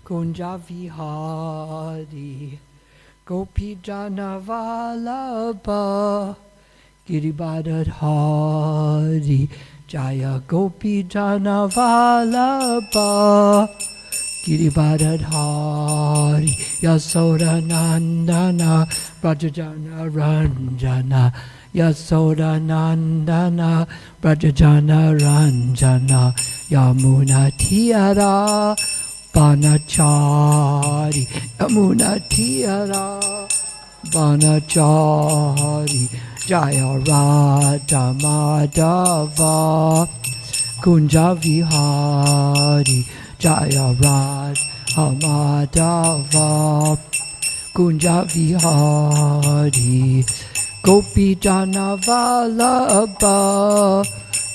Kunja Vihari Gopi Jana Vallabha Giribadhari Jaya Gopi Jana Vallabha Giribadhari Yasoda Nandana Brajajana Ranjana Yasoda Nandana Brajajana Ranjana Yamuna Tiara Banachari Yamuna Tiara Banachari Jaya Radha Madhava Kunja Vihari Jaya Radha Madhava Kunja Vihari Gopi Jana Vallabha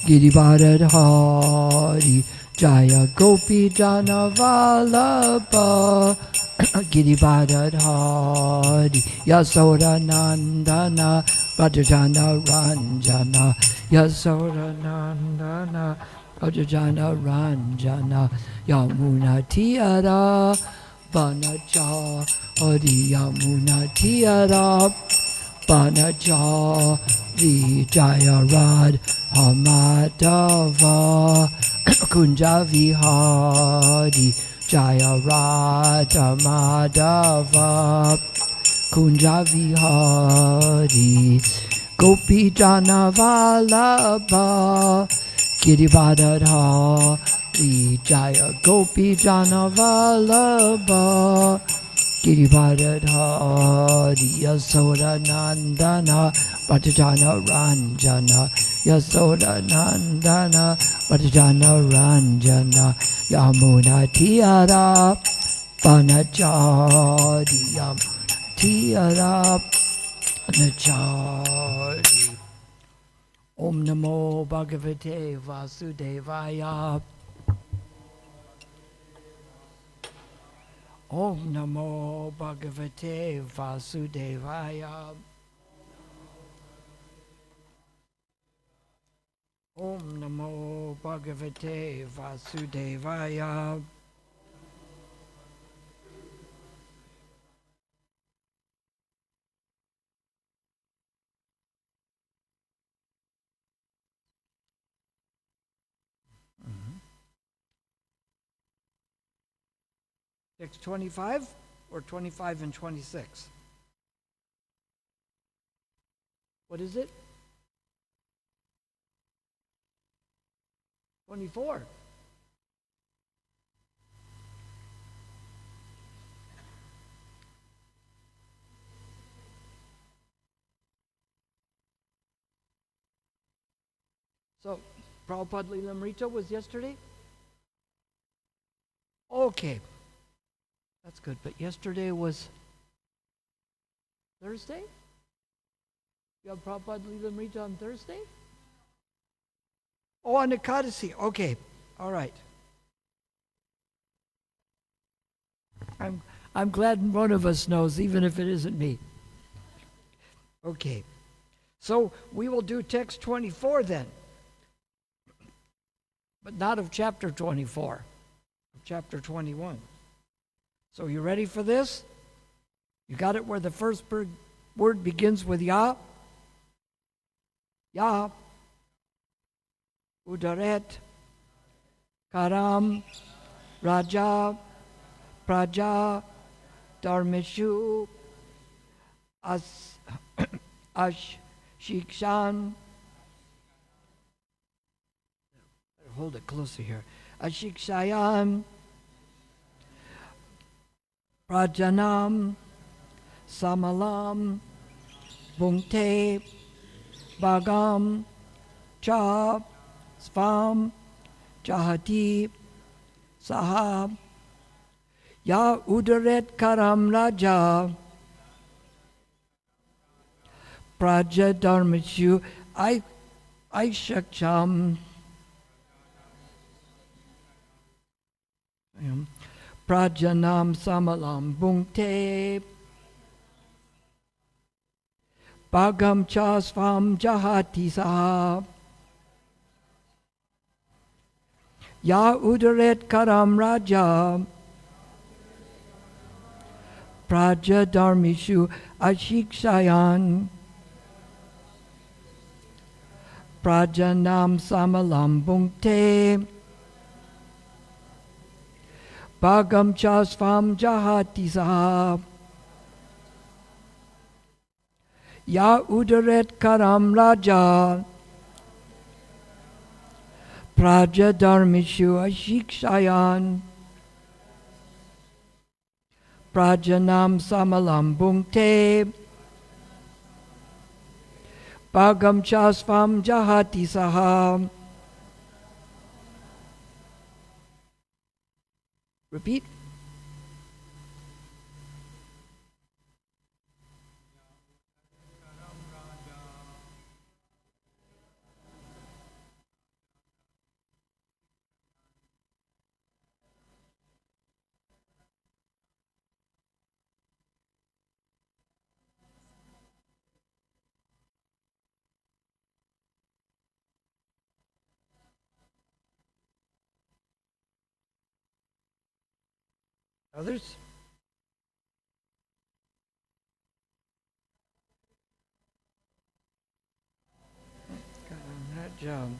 Giribadhari Jaya Gopi Jana Vallabha Giribadhari Yasoda Nandana Brajajana Ranjana Yasoda Nandana Brajajana Ranjana Yamuna Tiara Banachari Yamuna Tiara Banachari Jaya Radha Madhava Kunja Vihari Jaya Radha Madhava Kunja Vihari Gopi Jana Vallabha Giribadhari Jaya Gopi Jana Vallabha Giribadhari Yasoda Nandana Brajajana Ranjana Yasoda Nandana Brajajana Ranjana Yamuna Tiara Banachari Yamuna Tiara Banachari Om Namo Bhagavate Vasudevaya Om Namo Bhagavate Vasudevaya Om Namo Bhagavate Vasudevaya Text 25 or 25 and 26? What is it? 24. So, Prabhupada Lilamrita was yesterday? Okay. That's good, but yesterday was Thursday? You have Prabhupada Lilamrita on Thursday? Oh, on Ekadasi. Okay. All right. I'm glad one of us knows, even if it isn't me. Okay. So we will do text 24 then. But not of chapter 24, of chapter 21. So you ready for this? You got it where the first word begins with Ya? Ya. Udaret. Karam. Raja. Praja. Dharmishu. Shikshan. Hold it closer here. Ashikshayam. Prajanam. Samalam. Bhungte. Bhagam. Cha. Svam. Jahati. Sahab. Ya udaret karam raja. Praja dharmishu. I shaksham. Prajanam samalam bhungte. Bhagam cha svam jahati sahab. Ya udaret karam raja. praja dharmishu ashikshayan prajanam samalambungte bhagam chasvam jahati saha ya udaret karam raja praja dharmishu ashikshayan prajanam samalambungte bhagam chasvam jahati saha. Repeat. Others? Got on that job.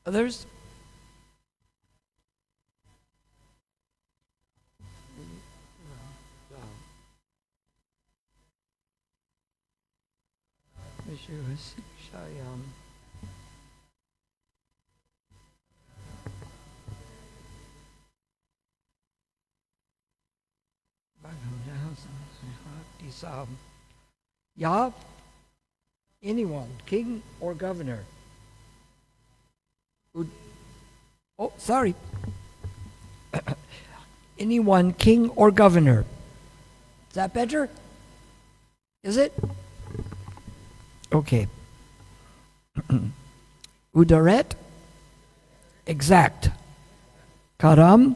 Others? Ya, anyone, king or governor, anyone, king or governor. Is that better? Is it? Okay. Udaret, exact. Karam,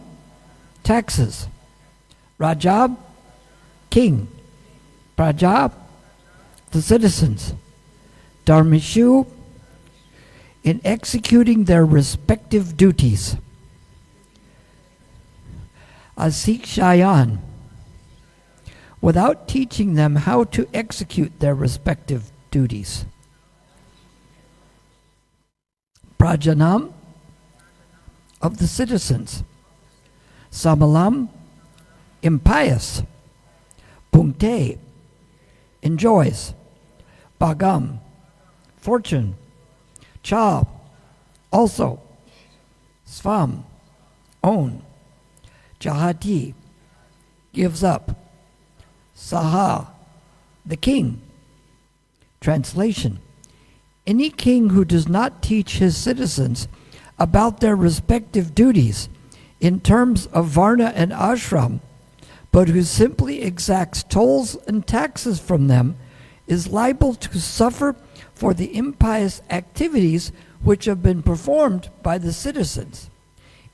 taxes. Rajab, king. Praja, the citizens. Dharmishu, in executing their respective duties. Asikshayan, without teaching them how to execute their respective duties. Prajanam, of the citizens. Samalam, impious. Punkte, enjoys. Bhagam, fortune. Cha, also. Svam, own. Jahati, gives up. Saha, the king. Translation: any king who does not teach his citizens about their respective duties in terms of varna and ashram, but who simply exacts tolls and taxes from them, is liable to suffer for the impious activities which have been performed by the citizens.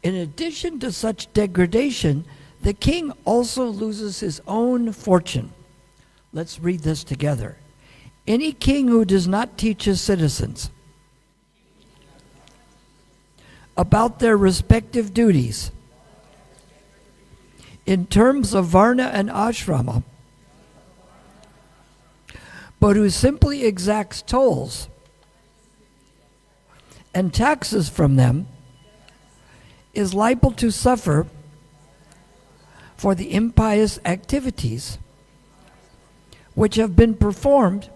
In addition to such degradation, the king also loses his own fortune. Let's read this together. Any king who does not teach his citizens about their respective duties in terms of varna and ashrama, but who simply exacts tolls and taxes from them, is liable to suffer for the impious activities which have been performed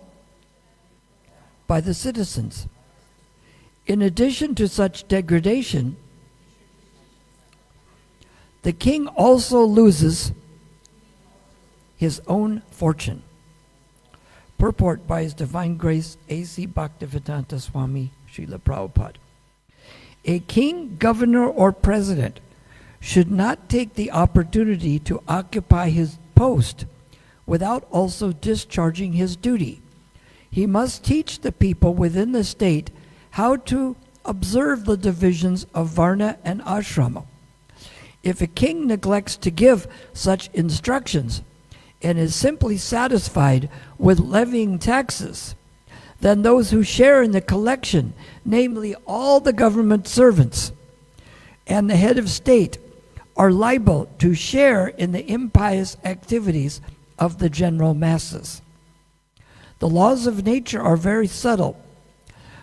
by the citizens. In addition to such degradation, the king also loses his own fortune. Purport by His Divine Grace A.C. Bhaktivedanta Swami Srila Prabhupada. A king, governor, or president should not take the opportunity to occupy his post without also discharging his duty. He must teach the people within the state how to observe the divisions of Varna and Ashrama. If a king neglects to give such instructions and is simply satisfied with levying taxes, then those who share in the collection, namely all the government servants and the head of state, are liable to share in the impious activities of the general masses. The laws of nature are very subtle.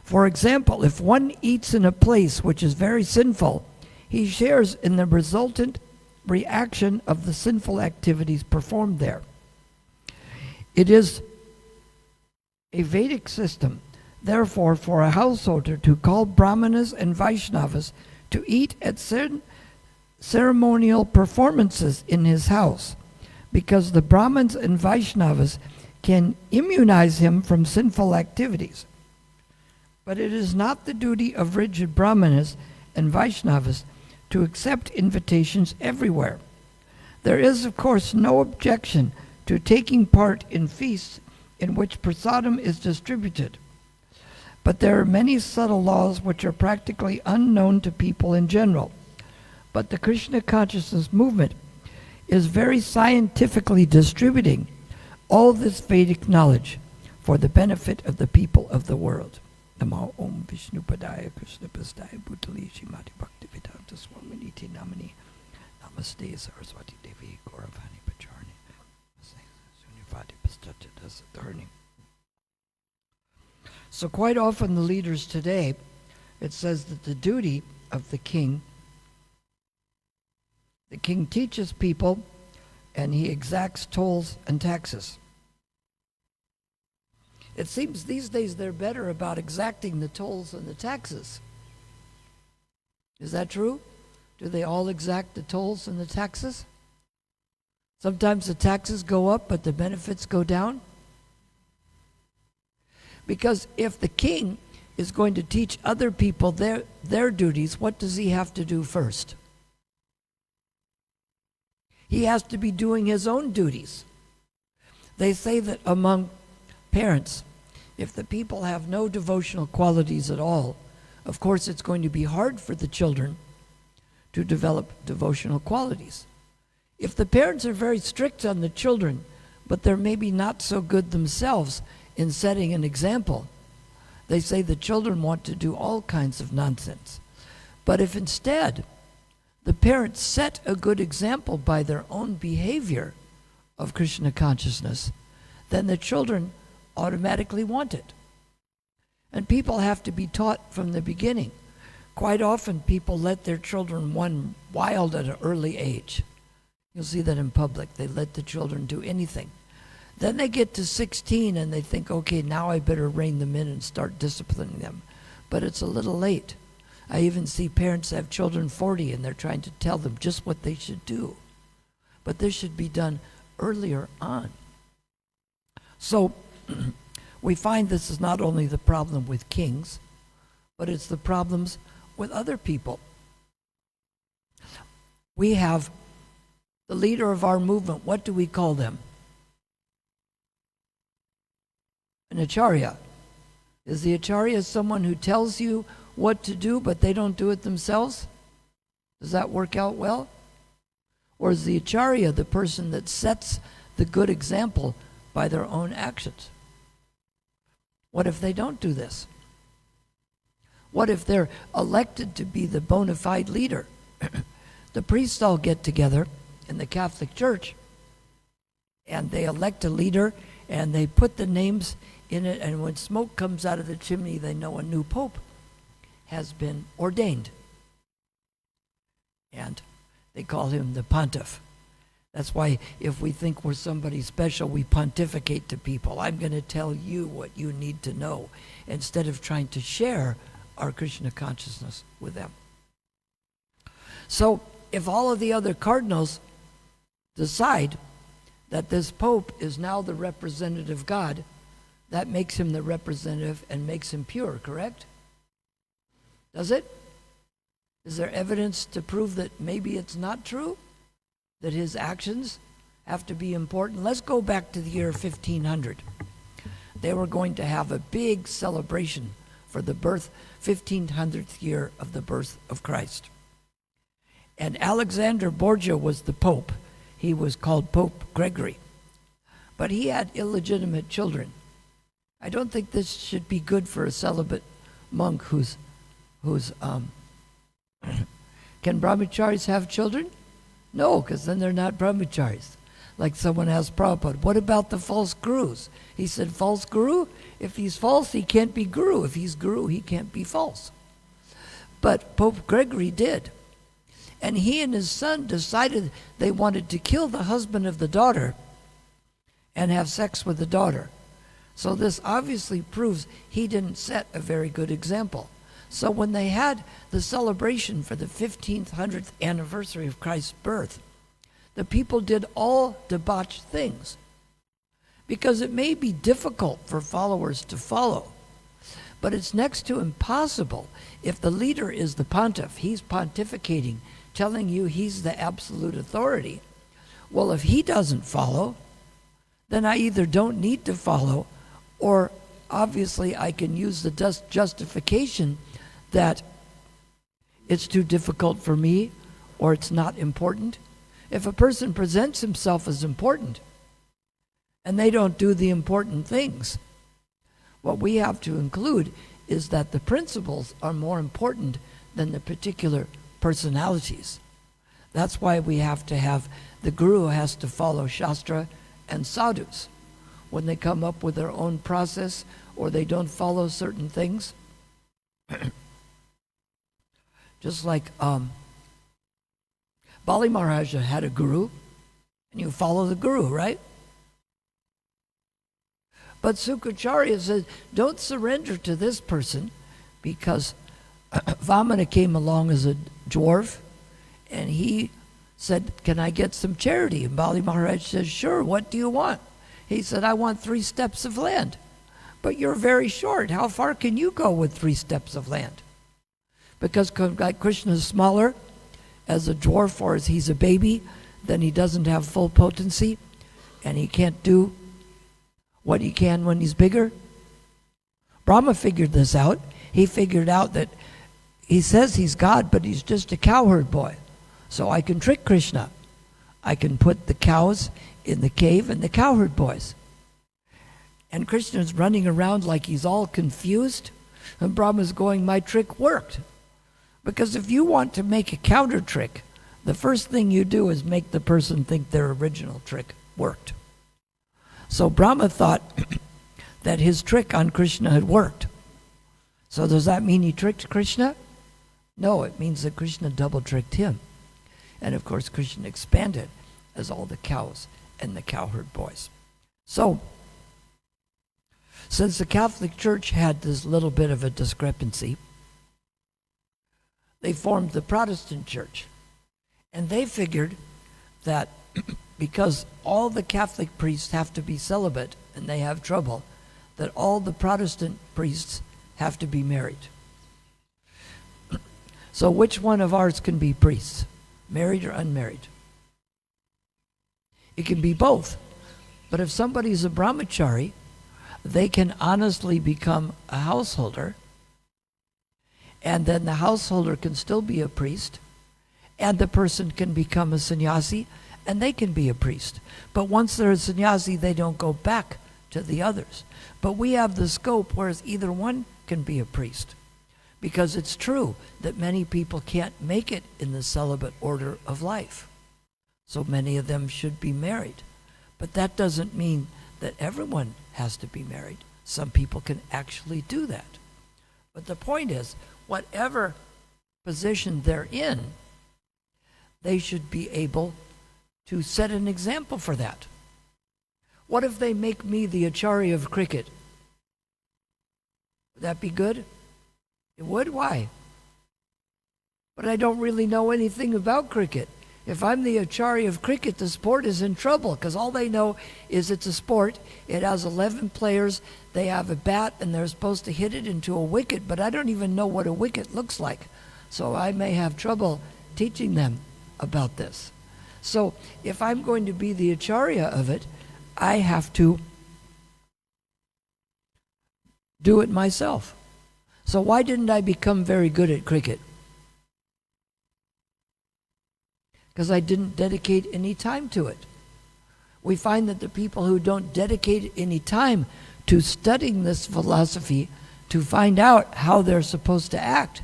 For example, if one eats in a place which is very sinful, he shares in the resultant reaction of the sinful activities performed there. It is a Vedic system, therefore, for a householder to call Brahmanas and Vaishnavas to eat at certain ceremonial performances in his house, because the Brahmins and Vaishnavas can immunize him from sinful activities. But it is not the duty of rigid Brahmanas and Vaishnavas to accept invitations everywhere. There is, of course, no objection to taking part in feasts in which prasadam is distributed. But there are many subtle laws which are practically unknown to people in general. But the Krishna consciousness movement is very scientifically distributing all this Vedic knowledge for the benefit of the people of the world. Namo Om Vishnu Padaya Krishna Pastaya Bhutali Shrimati Bhaktivedanta Swaminiti Namani Namaste Saraswati Devi Gauravani Pacharni Sunivati Pastachadasa Dharni. So quite often the leaders today, it says that the duty of the king teaches people and he exacts tolls and taxes. It seems these days they're better about exacting the tolls and the taxes. Is that true? Do they all exact the tolls and the taxes? Sometimes the taxes go up, but the benefits go down. Because if the king is going to teach other people their duties, what does he have to do first? He has to be doing his own duties. They say that among parents, if the people have no devotional qualities at all, of course it's going to be hard for the children to develop devotional qualities. If the parents are very strict on the children, but they're maybe not so good themselves in setting an example, they say the children want to do all kinds of nonsense. But if instead the parents set a good example by their own behavior of Krishna consciousness, then the children automatically want it. And people have to be taught from the beginning. Quite often people let their children run wild at an early age. You'll see that in public. They let the children do anything. Then they get to 16 and they think, okay, now I better rein them in and start disciplining them. But it's a little late. I even see parents have children 40 and they're trying to tell them just what they should do. But this should be done earlier on. So we find this is not only the problem with kings, but it's the problems with other people. We have the leader of our movement. What do we call them? An acharya. Is the acharya someone who tells you what to do, but they don't do it themselves? Does that work out well? Or is the acharya the person that sets the good example by their own actions? What if they don't do this? What if they're elected to be the bona fide leader? The priests all get together in the Catholic Church and they elect a leader and they put the names in it, and when smoke comes out of the chimney, they know a new pope has been ordained. And they call him the pontiff. That's why if we think we're somebody special, we pontificate to people. I'm going to tell you what you need to know, instead of trying to share our Krishna consciousness with them. So if all of the other cardinals decide that this pope is now the representative God, that makes him the representative and makes him pure, correct? Does it? Is there evidence to prove that maybe it's not true? That his actions have to be important? Let's go back to the year 1500. They were going to have a big celebration for the 1500th year of the birth of Christ. And Alexander Borgia was the Pope. He was called Pope Gregory. But he had illegitimate children. I don't think this should be good for a celibate monk who's can brahmacharis have children? No, because then they're not brahmacharis. Like someone asked Prabhupada, what about the false gurus? He said, false guru? If he's false, he can't be guru. If he's guru, he can't be false. But Pope Gregory did. And he and his son decided they wanted to kill the husband of the daughter and have sex with the daughter. So this obviously proves he didn't set a very good example. So when they had the celebration for the 1500th anniversary of Christ's birth, the people did all debauched things because it may be difficult for followers to follow, but it's next to impossible if the leader is the pontiff. He's pontificating, telling you he's the absolute authority. Well, if he doesn't follow, then I either don't need to follow, or obviously I can use the justification that it's too difficult for me or it's not important. If a person presents himself as important and they don't do the important things, what we have to include is that the principles are more important than the particular personalities. That's why we have to have, the guru has to follow Shastra and sadhus. When they come up with their own process or they don't follow certain things, just like Bali Maharaja had a guru, and you follow the guru, right? But Sukacharya says, don't surrender to this person, because Vamana came along as a dwarf, and he said, can I get some charity? And Bali Maharaj says, sure, what do you want? He said, I want 3 steps of land. But you're very short. How far can you go with 3 steps of land? Because Krishna is smaller as a dwarf, or as he's a baby, then he doesn't have full potency, and he can't do what he can when he's bigger. Brahma figured this out. He figured out that he says he's God, but he's just a cowherd boy. So I can trick Krishna. I can put the cows in the cave and the cowherd boys. And Krishna's running around like he's all confused, and Brahma's going, my trick worked. Because if you want to make a counter trick, the first thing you do is make the person think their original trick worked. So Brahma thought that his trick on Krishna had worked. So does that mean he tricked Krishna? No, it means that Krishna double tricked him. And of course Krishna expanded as all the cows and the cowherd boys. So, since the Catholic Church had this little bit of a discrepancy, they formed the Protestant Church. And they figured that because all the Catholic priests have to be celibate and they have trouble, that all the Protestant priests have to be married. So which one of ours can be priests, married or unmarried? It can be both. But if somebody's a brahmachari, they can honestly become a householder, and then the householder can still be a priest, and the person can become a sannyasi, and they can be a priest. But once they're a sannyasi, they don't go back to the others. But we have the scope, whereas either one can be a priest. Because it's true that many people can't make it in the celibate order of life. So many of them should be married. But that doesn't mean that everyone has to be married. Some people can actually do that. But the point is, whatever position they're in, they should be able to set an example for that. What if they make me the acharya of cricket? Would that be good? It would? Why? But I don't really know anything about cricket. If I'm the Acharya of cricket, the sport is in trouble because all they know is it's a sport. It has 11 players. They have a bat and they're supposed to hit it into a wicket, but I don't even know what a wicket looks like. So I may have trouble teaching them about this. So if I'm going to be the Acharya of it, I have to do it myself. So why didn't I become very good at cricket? Because I didn't dedicate any time to it. We find that the people who don't dedicate any time to studying this philosophy to find out how they're supposed to act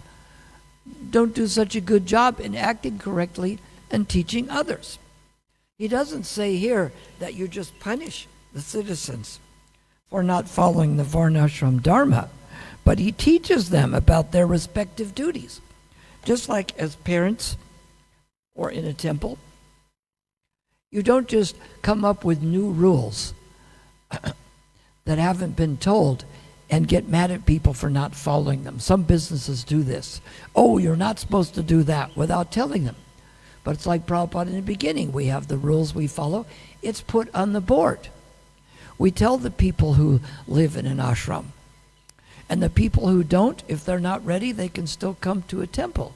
don't do such a good job in acting correctly and teaching others. He doesn't say here that you just punish the citizens for not following the Varnashram Dharma, but he teaches them about their respective duties. Just like as parents or in a temple, you don't just come up with new rules that haven't been told and get mad at people for not following them. Some businesses do this. Oh, you're not supposed to do that without telling them. But it's like Prabhupada in the beginning. We have the rules we follow. It's put on the board. We tell the people who live in an ashram. And the people who don't, if they're not ready, they can still come to a temple.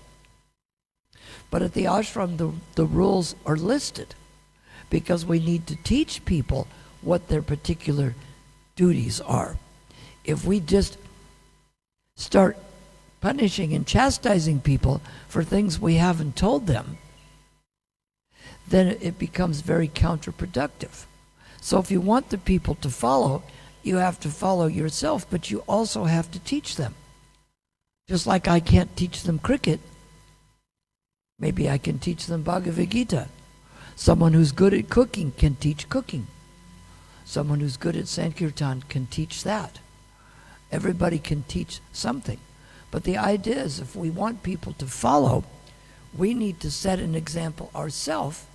But at the ashram, the rules are listed because we need to teach people what their particular duties are. If we just start punishing and chastising people for things we haven't told them, then it becomes very counterproductive. So if you want the people to follow, you have to follow yourself, but you also have to teach them. Just like I can't teach them cricket, maybe I can teach them Bhagavad Gita. Someone who's good at cooking can teach cooking. Someone who's good at Sankirtan can teach that. Everybody can teach something. But the idea is if we want people to follow, we need to set an example ourselves,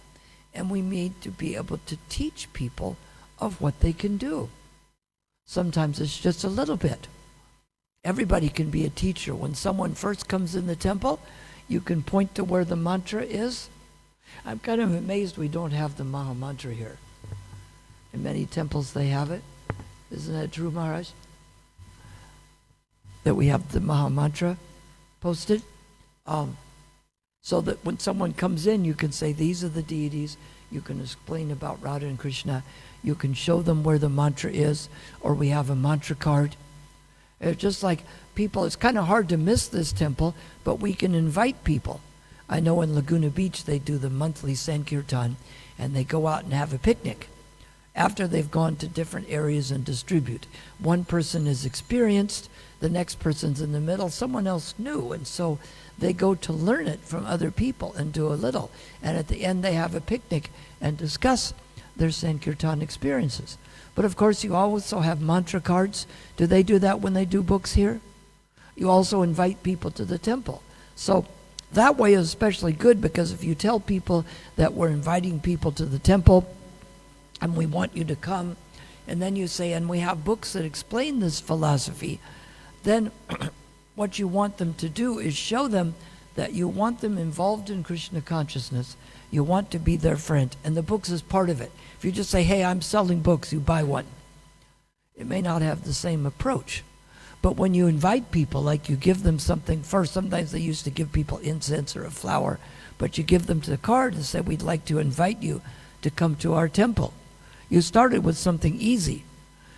and we need to be able to teach people of what they can do. Sometimes it's just a little bit. Everybody can be a teacher. When someone first comes in the temple, you can point to where the mantra is. I'm kind of amazed we don't have the Maha Mantra here. In many temples they have it. Isn't that true, Maharaj? That we have the Maha Mantra posted? So that when someone comes in, you can say, these are the deities. You can explain about Radha and Krishna. You can show them where the mantra is, or we have a mantra card. It's just like people, it's kind of hard to miss this temple, but we can invite people. I know in Laguna Beach they do the monthly Sankirtan, and they go out and have a picnic after they've gone to different areas and distribute. One person is experienced, the next person's in the middle, someone else new, and so they go to learn it from other people and do a little. And at the end they have a picnic and discuss their Sankirtan experiences. But of course you also have mantra cards. Do they do that when they do books here? You also invite people to the temple. So that way is especially good, because if you tell people that we're inviting people to the temple and we want you to come, and then you say, and we have books that explain this philosophy, then what you want them to do is show them that you want them involved in Krishna consciousness. You want to be their friend, and the books is part of it. If you just say, hey, I'm selling books, you buy one, it may not have the same approach. But when you invite people, like you give them something first, sometimes they used to give people incense or a flower, but you give them the card and say, we'd like to invite you to come to our temple. You started with something easy,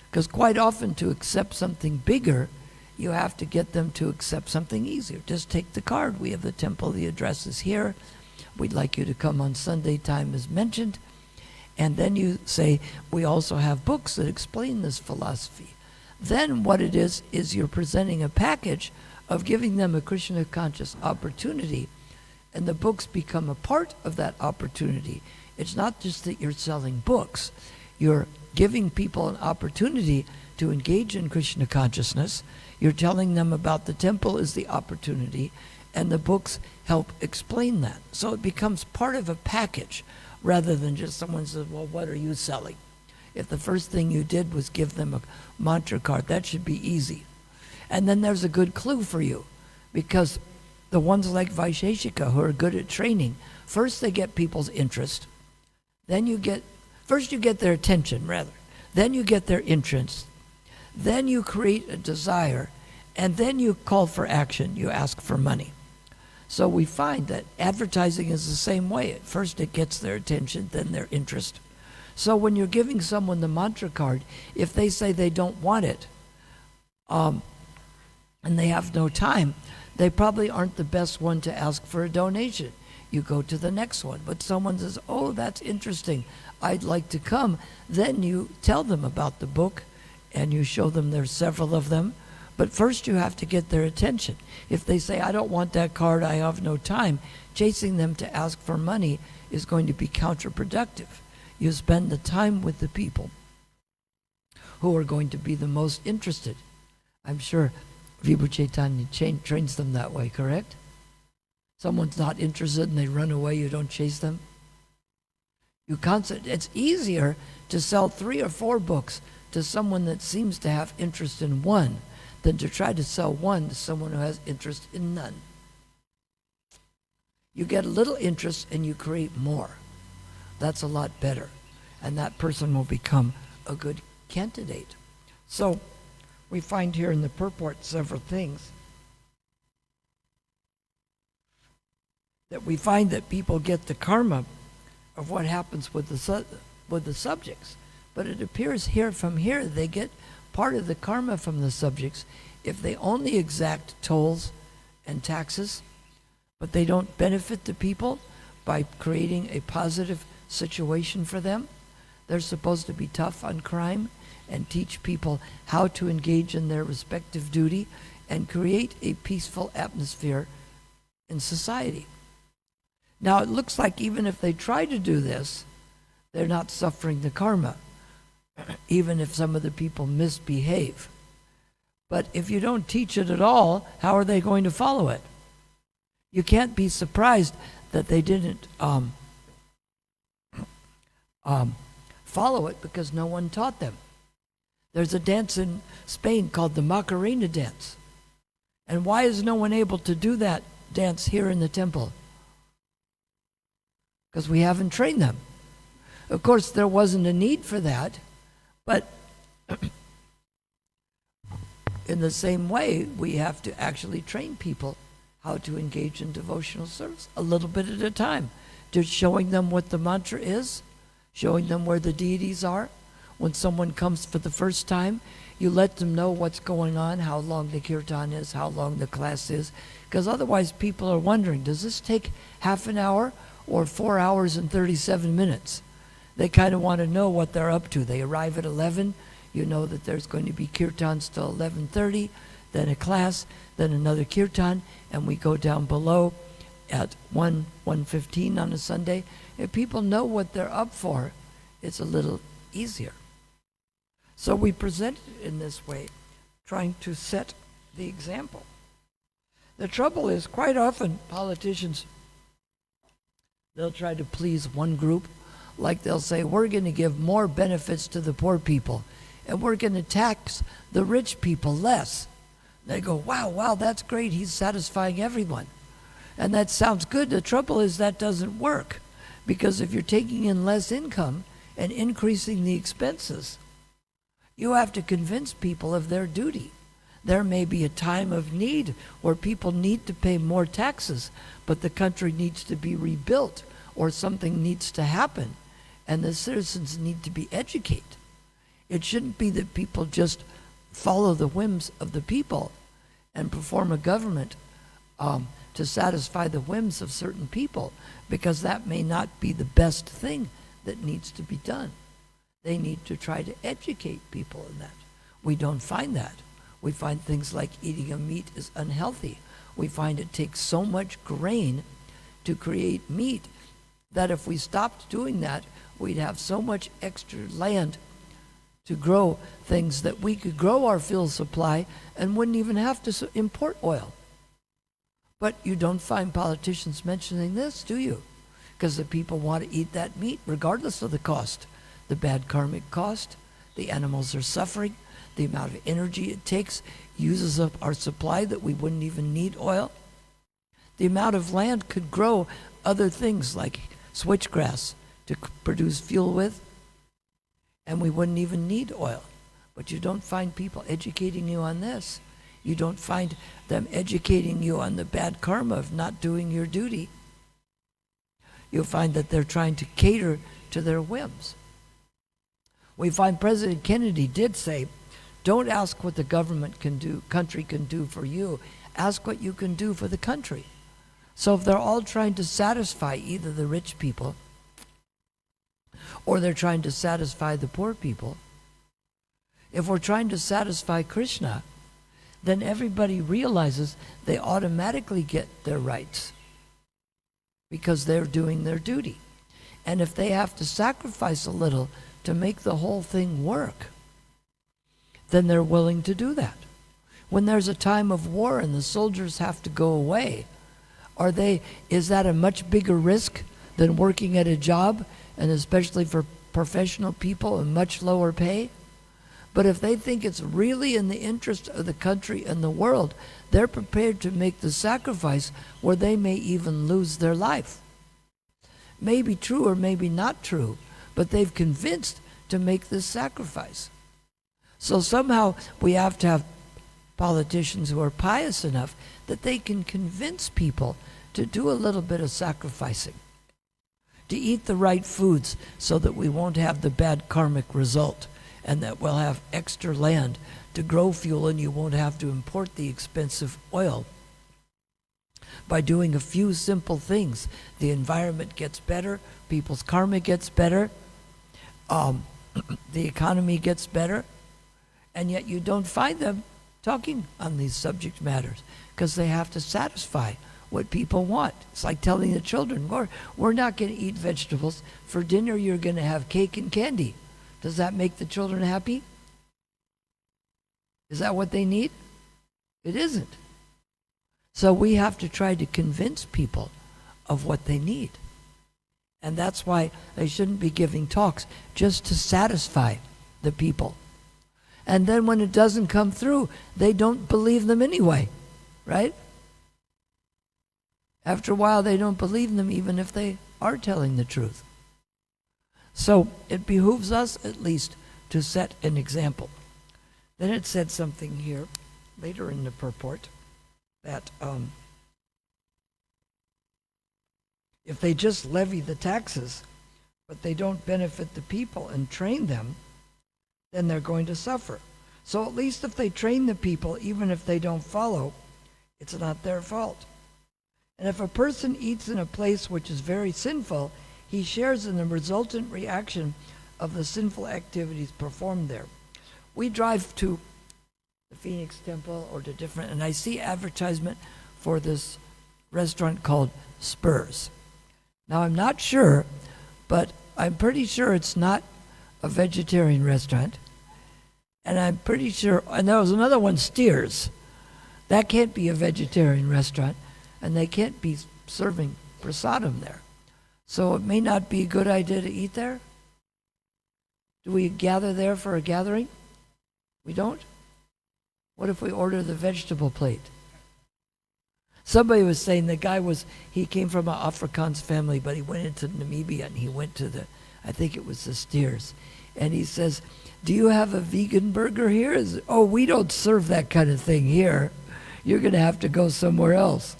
because quite often to accept something bigger, you have to get them to accept something easier. Just take the card. We have the temple, the address is here. We'd like you to come on Sunday, time is mentioned. And then you say, we also have books that explain this philosophy. Then what it is you're presenting a package of giving them a Krishna conscious opportunity, and the books become a part of that opportunity. It's not just that you're selling books. You're giving people an opportunity to engage in Krishna consciousness. You're telling them about the temple is the opportunity, and the books help explain that. So it becomes part of a package, rather than just someone says, well, what are you selling? If the first thing you did was give them a mantra card, that should be easy. And then there's a good clue for you, because the ones like Vaisheshika who are good at training, first they get people's interest, first you get their attention, rather. Then you get their interest. Then you create a desire, and then you call for action. You ask for money. So we find that advertising is the same way. At first it gets their attention, then their interest. So when you're giving someone the mantra card, if they say they don't want it, and they have no time, they probably aren't the best one to ask for a donation. You go to the next one. But someone says, oh, that's interesting, I'd like to come. Then you tell them about the book, and you show them there's several of them. But first you have to get their attention. If they say, I don't want that card, I have no time, chasing them to ask for money is going to be counterproductive. You spend the time with the people who are going to be the most interested. I'm sure Vibhu Chaitanya trains them that way, correct? Someone's not interested and they run away, you don't chase them. It's easier to sell 3 or 4 books to someone that seems to have interest in one than to try to sell one to someone who has interest in none. You get a little interest and you create more. That's a lot better. And that person will become a good candidate. So we find here in the purport several things. That we find that people get the karma of what happens with the subjects. But it appears from here they get part of the karma from the subjects if they only exact tolls and taxes, but they don't benefit the people by creating a positive situation for them. They're supposed to be tough on crime and teach people how to engage in their respective duty and create a peaceful atmosphere in society. Now, it looks like even if they try to do this, they're not suffering the karma, even if some of the people misbehave. But if you don't teach it at all, how are they going to follow it? You can't be surprised that they didn't follow it because no one taught them. There's a dance in Spain called the Macarena dance. And why is no one able to do that dance here in the temple? Because we haven't trained them. Of course, there wasn't a need for that, but in the same way, we have to actually train people how to engage in devotional service a little bit at a time. Just showing them what the mantra is, showing them where the deities are. When someone comes for the first time, you let them know what's going on, how long the kirtan is, how long the class is, because otherwise people are wondering, does this take half an hour or 4 hours and 37 minutes? They kind of want to know what they're up to. They arrive at 11, you know that there's going to be kirtans till 11:30, then a class, then another kirtan, and we go down below at 1:15 on a Sunday. If people know what they're up for, it's a little easier. So we present it in this way, trying to set the example. The trouble is, quite often politicians, they'll try to please one group, like they'll say, we're going to give more benefits to the poor people, and we're going to tax the rich people less. They go, wow, that's great, he's satisfying everyone. And that sounds good. The trouble is that doesn't work, because if you're taking in less income and increasing the expenses, you have to convince people of their duty. There may be a time of need where people need to pay more taxes, but the country needs to be rebuilt or something needs to happen, and the citizens need to be educated. It shouldn't be that people just follow the whims of the people and perform a government to satisfy the whims of certain people, because that may not be the best thing that needs to be done. They need to try to educate people in that. We don't find that. We find things like eating a meat is unhealthy. We find it takes so much grain to create meat that if we stopped doing that, we'd have so much extra land to grow things that we could grow our fuel supply and wouldn't even have to import oil. But you don't find politicians mentioning this, do you? Because the people want to eat that meat regardless of the cost. The bad karmic cost, the animals are suffering, the amount of energy it takes uses up our supply that we wouldn't even need oil. The amount of land could grow other things like switchgrass to produce fuel with, and we wouldn't even need oil. But you don't find people educating you on this. You don't find them educating you on the bad karma of not doing your duty. You'll find that they're trying to cater to their whims. We find President Kennedy did say, don't ask what the government can do, country can do for you. Ask what you can do for the country. So if they're all trying to satisfy either the rich people or they're trying to satisfy the poor people, if we're trying to satisfy Krishna, then everybody realizes they automatically get their rights because they're doing their duty. And if they have to sacrifice a little to make the whole thing work, then they're willing to do that. When there's a time of war and the soldiers have to go away, is that a much bigger risk than working at a job, and especially for professional people, a much lower pay? But if they think it's really in the interest of the country and the world, they're prepared to make the sacrifice where they may even lose their life. Maybe true or maybe not true, but they've convinced to make this sacrifice. So somehow we have to have politicians who are pious enough that they can convince people to do a little bit of sacrificing, to eat the right foods so that we won't have the bad karmic result, and that we'll have extra land to grow fuel and you won't have to import the expensive oil. By doing a few simple things, the environment gets better, people's karma gets better, the economy gets better, and yet you don't find them talking on these subject matters because they have to satisfy what people want. It's like telling the children, we're not going to eat vegetables. For dinner, you're going to have cake and candy. Does that make the children happy? Is that what they need? It isn't. So we have to try to convince people of what they need. And that's why they shouldn't be giving talks just to satisfy the people. And then when it doesn't come through, they don't believe them anyway, right? After a while, they don't believe them even if they are telling the truth. So it behooves us at least to set an example. Then it said something here later in the purport that if they just levy the taxes, but they don't benefit the people and train them, then they're going to suffer. So at least if they train the people, even if they don't follow, it's not their fault. And if a person eats in a place which is very sinful, he shares in the resultant reaction of the sinful activities performed there. We drive to the Phoenix Temple or to different, and I see advertisement for this restaurant called Spurs. Now I'm not sure, but I'm pretty sure it's not a vegetarian restaurant. And I'm pretty sure, and there was another one, Steers. That can't be a vegetarian restaurant, and they can't be serving prasadam there. So it may not be a good idea to eat there. Do we gather there for a gathering? We don't? What if we order the vegetable plate? Somebody was saying he came from an Afrikaans family, but he went into Namibia and he went to I think it was the Steers. And he says, do you have a vegan burger here? Oh, we don't serve that kind of thing here. You're going to have to go somewhere else.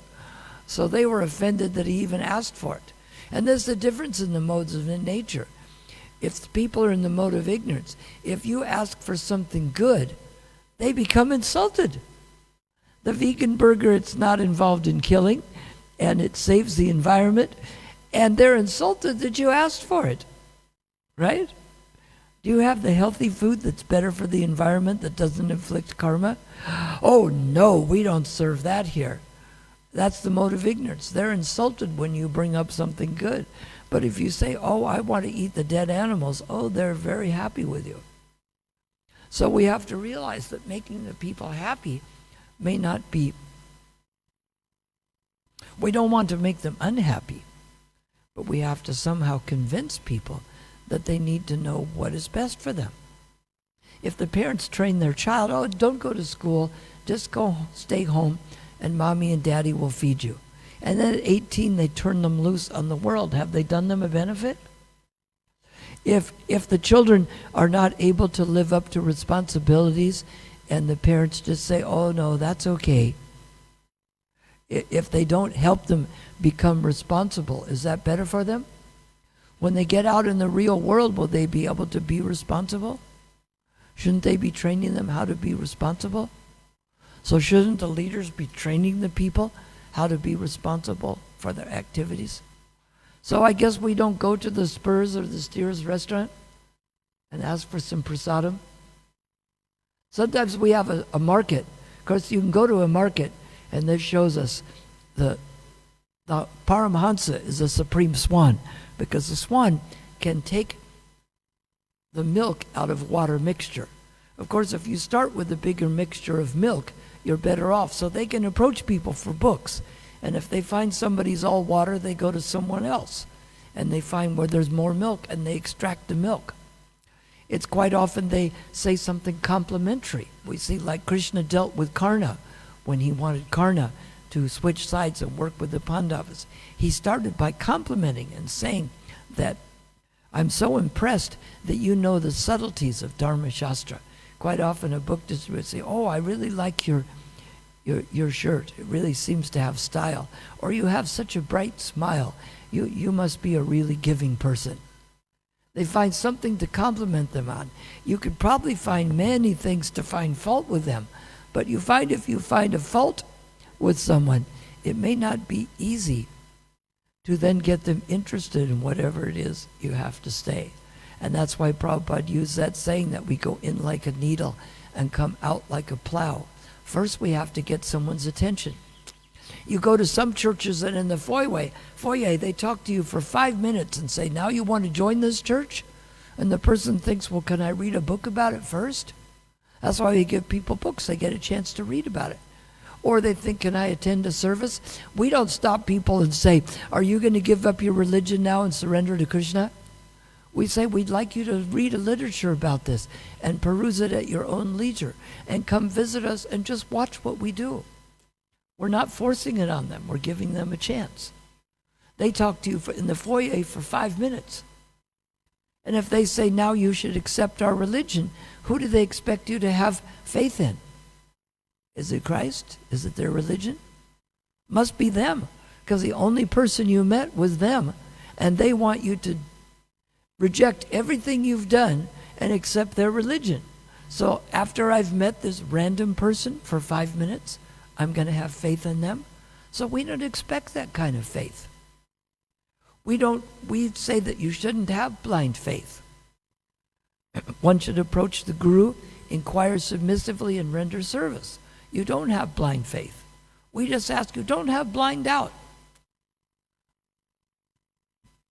So they were offended that he even asked for it. And there's the difference in the modes of nature. If people are in the mode of ignorance, if you ask for something good, they become insulted. The vegan burger, it's not involved in killing, and it saves the environment, and they're insulted that you asked for it, right? Do you have the healthy food that's better for the environment that doesn't inflict karma? Oh no, we don't serve that here. That's the mode of ignorance. They're insulted when you bring up something good. But if you say, oh, I want to eat the dead animals, oh, they're very happy with you. So we have to realize that making the people happy may not be, we don't want to make them unhappy, but we have to somehow convince people that they need to know what is best for them. If the parents train their child, oh, don't go to school, just stay home, and mommy and daddy will feed you. And then at 18, they turn them loose on the world. Have they done them a benefit? If the children are not able to live up to responsibilities and the parents just say, oh no, that's okay. If they don't help them become responsible, is that better for them? When they get out in the real world, will they be able to be responsible? Shouldn't they be training them how to be responsible? So shouldn't the leaders be training the people how to be responsible for their activities? So I guess we don't go to the Spurs or the Steers restaurant and ask for some prasadam. Sometimes we have a market. Of course, you can go to a market, and this shows us the Paramahansa is a supreme swan, because the swan can take the milk out of water mixture. Of course, if you start with a bigger mixture of milk, you're better off. So they can approach people for books. And if they find somebody's all water, they go to someone else. And they find where there's more milk, and they extract the milk. It's quite often they say something complimentary. We see like Krishna dealt with Karna when he wanted Karna to switch sides and work with the Pandavas. He started by complimenting and saying that, I'm so impressed that you know the subtleties of Dharma Shastra. Quite often a book distributor would say, oh, I really like your shirt. It really seems to have style. Or you have such a bright smile. You must be a really giving person. They find something to compliment them on. You could probably find many things to find fault with them. But you find if you find a fault with someone, it may not be easy to then get them interested in whatever it is you have to say. And that's why Prabhupada used that saying that we go in like a needle and come out like a plow. First, we have to get someone's attention. You go to some churches and in the foyer, they talk to you for 5 minutes and say, now you want to join this church? And the person thinks, well, can I read a book about it first? That's why we give people books. They get a chance to read about it. Or they think, can I attend a service? We don't stop people and say, are you going to give up your religion now and surrender to Krishna? We say, we'd like you to read a literature about this and peruse it at your own leisure and come visit us and just watch what we do. We're not forcing it on them. We're giving them a chance. They talk to you in the foyer for 5 minutes. And if they say, now you should accept our religion, who do they expect you to have faith in? Is it Christ? Is it their religion? Must be them, because the only person you met was them, and they want you to reject everything you've done and accept their religion. So after I've met this random person for 5 minutes, I'm going to have faith in them. So we don't expect that kind of faith. We say that you shouldn't have blind faith. One should approach the Guru, inquire submissively, and render service. You don't have blind faith. We just ask you, don't have blind doubt.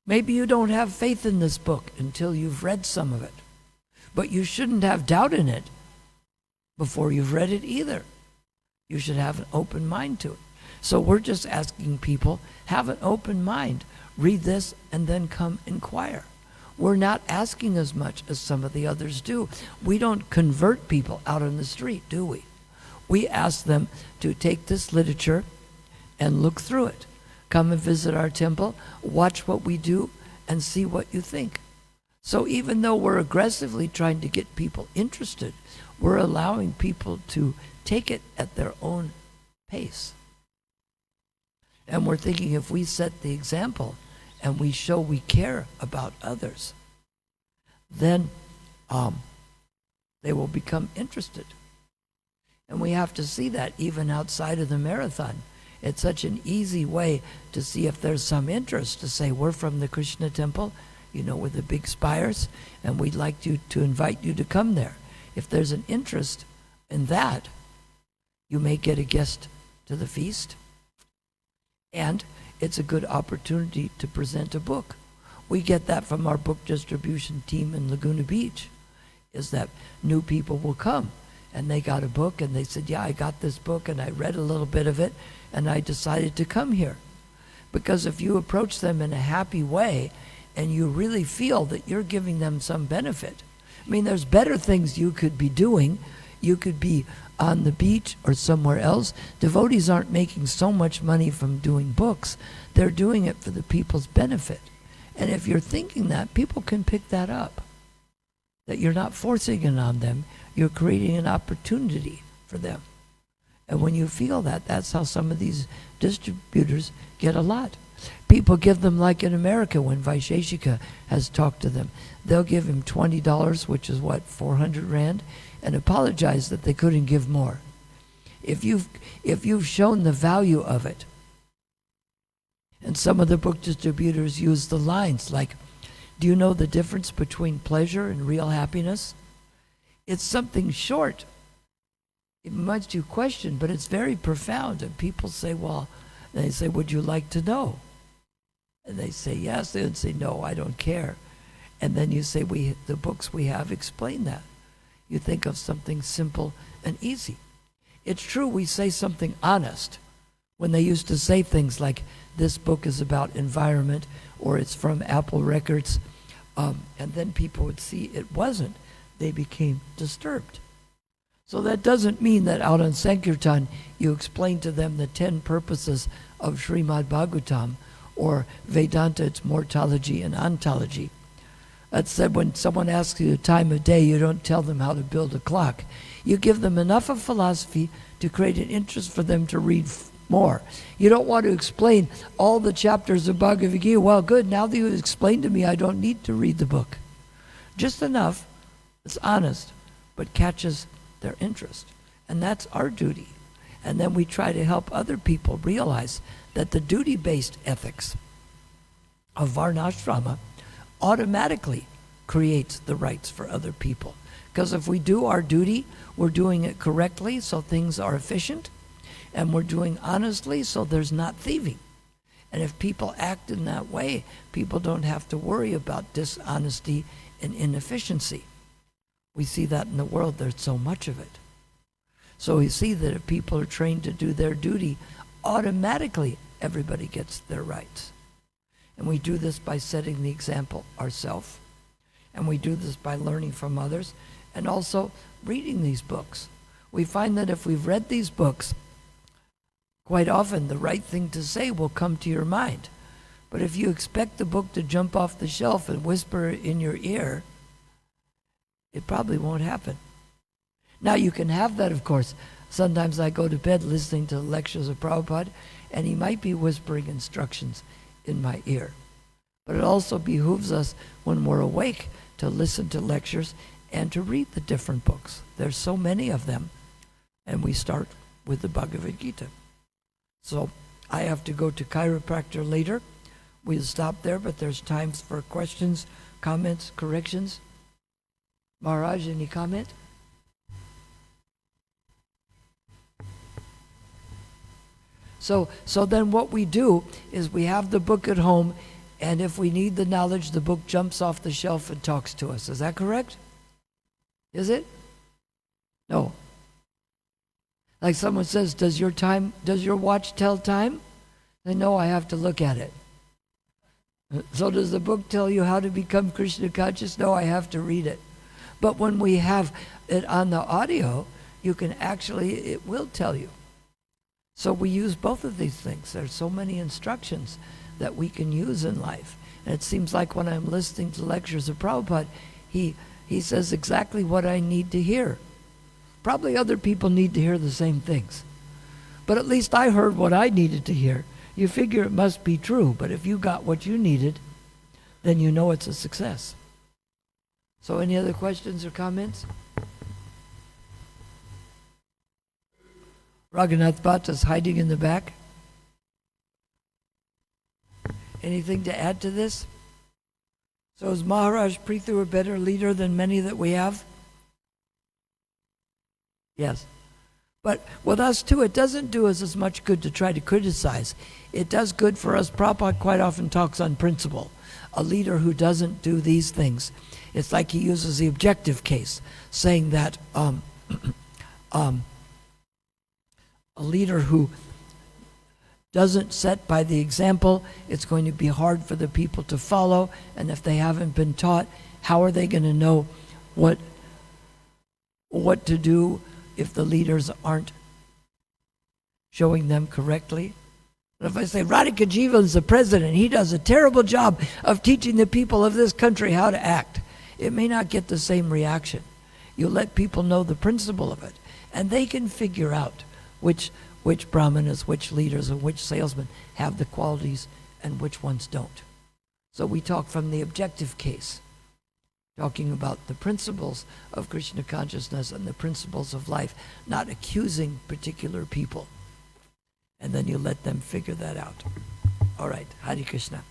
Maybe you don't have faith in this book until you've read some of it. But you shouldn't have doubt in it before you've read it either. You should have an open mind to it. So we're just asking people, have an open mind. Read this and then come inquire. We're not asking as much as some of the others do. We don't convert people out on the street, do we? We ask them to take this literature and look through it. Come and visit our temple, watch what we do, and see what you think. So even though we're aggressively trying to get people interested, we're allowing people to take it at their own pace. And we're thinking if we set the example and we show we care about others, then they will become interested. And we have to see that even outside of the marathon. It's such an easy way to see if there's some interest, to say, we're from the Krishna temple, with the big spires, and we'd like to invite you to come there. If there's an interest in that, you may get a guest to the feast, and it's a good opportunity to present a book. We get that from our book distribution team in Laguna Beach, is that new people will come, and they got a book, and they said, yeah, I got this book, and I read a little bit of it, and I decided to come here. Because if you approach them in a happy way, and you really feel that you're giving them some benefit, there's better things you could be doing. You could be on the beach or somewhere else, devotees aren't making so much money from doing books. They're doing it for the people's benefit. And if you're thinking that, people can pick that up. That you're not forcing it on them, you're creating an opportunity for them. And when you feel that, that's how some of these distributors get a lot. People give them, like in America, when Vaisheshika has talked to them, they'll give him $20, which is what, 400 Rand, and apologize that they couldn't give more. If you've shown the value of it, and some of the book distributors use the lines like, do you know the difference between pleasure and real happiness? It's something short. It makes you question, but it's very profound. And people say, well, they say, would you like to know? And they say, yes. They would say, no, I don't care. And then you say, the books we have explain that. You think of something simple and easy. It's true, we say something honest. When they used to say things like, this book is about environment, or it's from Apple Records, and then people would see it wasn't, they became disturbed. So that doesn't mean that out on Sankirtan you explain to them the 10 purposes of Srimad Bhagavatam or Vedanta, its mortology and ontology. That said, when someone asks you the time of day, you don't tell them how to build a clock. You give them enough of philosophy to create an interest for them to read more. You don't want to explain all the chapters of Bhagavad Gita. Well, good, now that you explained to me, I don't need to read the book. Just enough that's honest, but catches their interest. And that's our duty. And then we try to help other people realize that the duty-based ethics of Varnashrama automatically creates the rights for other people. Because if we do our duty, we're doing it correctly so things are efficient, and we're doing honestly so there's not thieving. And if people act in that way, people don't have to worry about dishonesty and inefficiency. We see that in the world, there's so much of it. So we see that if people are trained to do their duty, automatically everybody gets their rights. And we do this by setting the example ourselves. And we do this by learning from others and also reading these books. We find that if we've read these books, quite often the right thing to say will come to your mind. But if you expect the book to jump off the shelf and whisper in your ear, it probably won't happen. Now you can have that, of course. Sometimes I go to bed listening to the lectures of Prabhupada, and he might be whispering instructions in my ear. But it also behooves us when we're awake to listen to lectures and to read the different books. There's so many of them, and we start with the Bhagavad Gita. So I have to go to chiropractor later. We'll stop there, but there's times for questions, comments, corrections. Maharaj, any comment? So then what we do is we have the book at home, and if we need the knowledge, the book jumps off the shelf and talks to us. Is that correct? Is it? No. Like someone says, does your watch tell time? They know I have to look at it. So does the book tell you how to become Krishna conscious? No, I have to read it. But when we have it on the audio, you can actually, it will tell you. So we use both of these things. There's so many instructions that we can use in life. And it seems like when I'm listening to lectures of Prabhupada, he says exactly what I need to hear. Probably other people need to hear the same things. But at least I heard what I needed to hear. You figure it must be true, but if you got what you needed, then you know it's a success. So any other questions or comments? Raghunath Bhatt is hiding in the back. Anything to add to this? So is Maharaj Prithu a better leader than many that we have? Yes. But with us too, it doesn't do us as much good to try to criticize. It does good for us. Prabhupada quite often talks on principle. A leader who doesn't do these things, it's like he uses the objective case, saying that a leader who doesn't set by the example, it's going to be hard for the people to follow, and if they haven't been taught, how are they going to know what to do if the leaders aren't showing them correctly. If I say Radhika Jiva is the president, he does a terrible job of teaching the people of this country how to act, it may not get the same reaction. You let people know the principle of it, and they can figure out which brahmanas, which leaders, and which salesmen have the qualities and which ones don't. So we talk from the objective case, talking about the principles of Krishna consciousness and the principles of life, not accusing particular people. And then you let them figure that out. All right, Hare Krishna.